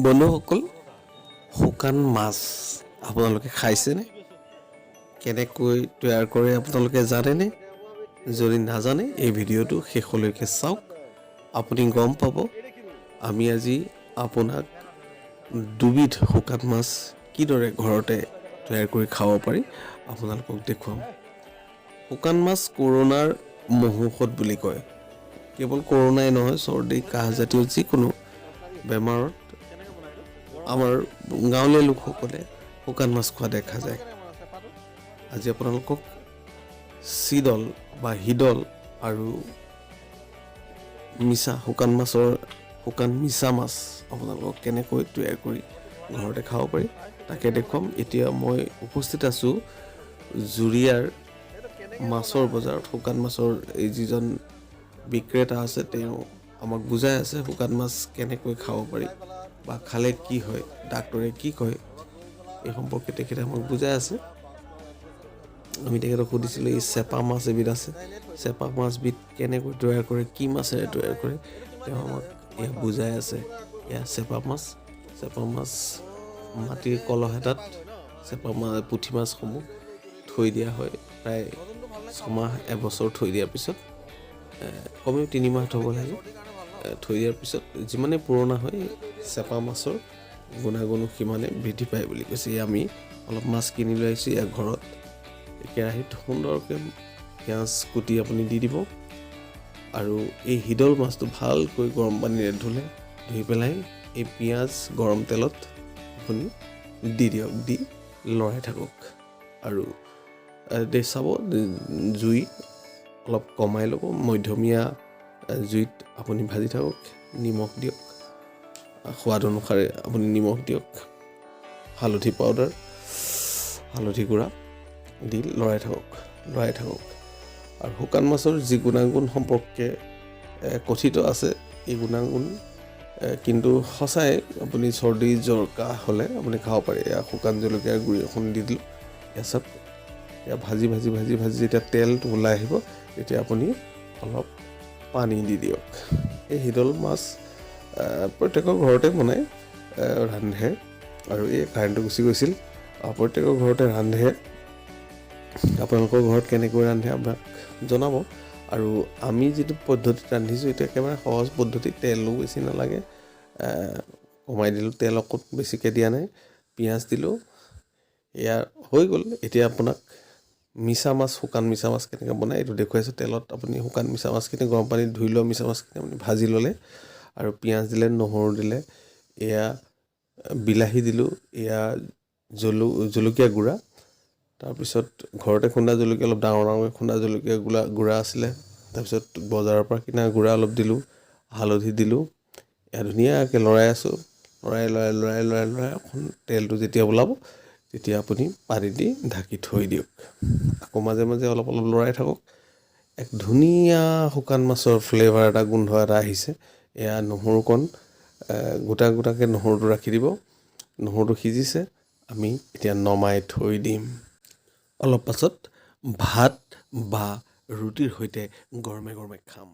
বন্ধুসকল, শুকান মাছ আপোনালোকে খাইছেনে? কেনেকৈ তৈয়াৰ কৰে আপোনালোকে জানেনে? যদি নাজানে এই ভিডিঅ'টো শেষলৈকে চাওক, আপুনি গম পাব। আমি আজি আপোনাক দুবিধ শুকান মাছ কিদৰে ঘৰতে তৈয়াৰ কৰি খাব পাৰি আপোনালোকক দেখুৱাম। শুকান মাছ কৰোণাৰ মহৌষধ বুলি কয়। কেৱল কৰোণাই নহয়, চৰ্দি কাহ জাতীয় যিকোনো বেমাৰত আমাৰ গাঁৱলীয়া লোকসকলে শুকান মাছ খোৱা দেখা যায়। আজি আপোনালোকক চিদল বা হিদল আৰু শুকান মিছা মাছ আপোনালোকক কেনেকৈ তৈয়াৰ কৰি ঘৰতে খাব পাৰি তাকে দেখুৱাম। এতিয়া মই উপস্থিত আছোঁ জুৰিয়াৰ মাছৰ বজাৰত। শুকান মাছৰ এই যিজন বিক্ৰেতা আছে তেওঁ আমাক বুজাই আছে শুকান মাছ কেনেকৈ খাব পাৰি বা খালে কি হয়, ডাক্তৰে কি কয় এই সম্পৰ্কে তেখেতে আমাক বুজাই আছে। আমি তেখেতক সুধিছিলোঁ এই চেপা মাছ এবিধ আছে, চেপা মাছবিধ কেনেকৈ তৈয়াৰ কৰে, কি মাছেৰে তৈয়াৰ কৰে, তেওঁ আমাক এয়া বুজাই আছে। এয়া চেপা মাছ মাটিৰ কলহ এটাত পুঠি মাছসমূহ থৈ দিয়া হয়। প্ৰায় 6 মাহ 1 বছৰ থৈ দিয়াৰ পিছত, কমেও 3 মাহ থ'ব লাগে। থৈ দিয়াৰ পিছত যিমানে পুৰণা হয় চেপা মাছৰ গুণাগুণো সিমানে বৃদ্ধি পায় বুলি কৈছে। আমি অলপ মাছ কিনি লৈ আহিছোঁ। ইয়াৰ ঘৰত কেৰাহীত সুন্দৰকৈ পিঁয়াজ কুটি আপুনি দি দিব আৰু এই হিদল মাছটো ভালকৈ গৰম পানীৰে ধুই পেলাই এই পিঁয়াজ গৰম তেলত আপুনি দি দিয়ক, দি লৰাই থাকক আৰু চাব জুই অলপ কমাই ল'ব। মধ্যমীয়া জুইত আপুনি ভাজি থাকক। নিমখ দিয়ক, সোৱাদ অনুসাৰে আপুনি নিমখ দিয়ক, হালধি পাউডাৰ, হালধি গুড়া দি লৰাই থাকক আৰু শুকান মাছৰ যি গুণাগুণ সম্পৰ্কে কথিত আছে, এই গুণাগুণ কিন্তু সঁচাই। আপুনি চৰ্দি জ্বৰ কাহ হ'লে আপুনি খাব পাৰে। এয়া শুকান জলকীয়াৰ গুড়ি এখন দি দিলোঁ। এয়া চাওক, এয়া ভাজি যেতিয়া তেলটো ওলাই আহিব তেতিয়া আপুনি অলপ পানী দি দিয়ক। এই হিদল মাছ প্ৰত্যেকৰ ঘৰতে বনাই ৰান্ধে আৰু এই কাৰেণ্টটো গুচি গৈছিল। প্ৰত্যেকৰ ঘৰতে ৰান্ধে। আপোনালোকৰ ঘৰত কেনেকৈ ৰান্ধে আপোনাক জনাব। আৰু আমি যিটো পদ্ধতিত ৰান্ধিছোঁ এইটো একেবাৰে সহজ পদ্ধতি। তেলো বেছি নালাগে, কমাই দিলোঁ, তেল অকণ বেছিকৈ দিয়া নাই, পিঁয়াজ দিলোঁ, এয়া হৈ গ'ল। এতিয়া আপোনাক শুকান মিছা মাছ কেনেকৈ বনায় এইটো দেখুৱাইছোঁ। তেলত আপুনি শুকান মিছা মাছখিনি গৰম পানীত ধুই লোৱা মিছা মাছখিনি আপুনি ভাজি ল'লে আৰু পিঁয়াজ দিলে, নহৰু দিলে, এয়া বিলাহী দিলোঁ, এয়া জলকীয়া গুড়া, তাৰপিছত ঘৰতে খুন্দা জলকীয়া, অলপ ডাঙৰকৈ খুন্দা জলকীয়া গুড়া আছিলে, তাৰপিছত বজাৰৰ পৰা কিনা গুড়া অলপ দিলোঁ, হালধি দিলোঁ। এয়া ধুনীয়াকৈ লৰাই আছোঁ। লৰাই অকণ তেলটো যেতিয়া ওলাব তেতিয়া আপুনি পানী দি ঢাকি থৈ দিয়ক। আকৌ মাজে মাজে অলপ লৰাই থাকক। এক ধুনীয়া শুকান মাছৰ ফ্লেভাৰ এটা, গোন্ধ এটা আহিছে। এয়া নহৰুকণ গোটাকৈ নহৰুটো ৰাখি দিব। নহৰুটো সিজিছে, আমি এতিয়া নমাই থৈ দিম। অলপ পাছত ভাত বা ৰুটিৰ সৈতে গৰমে গৰমে খাম।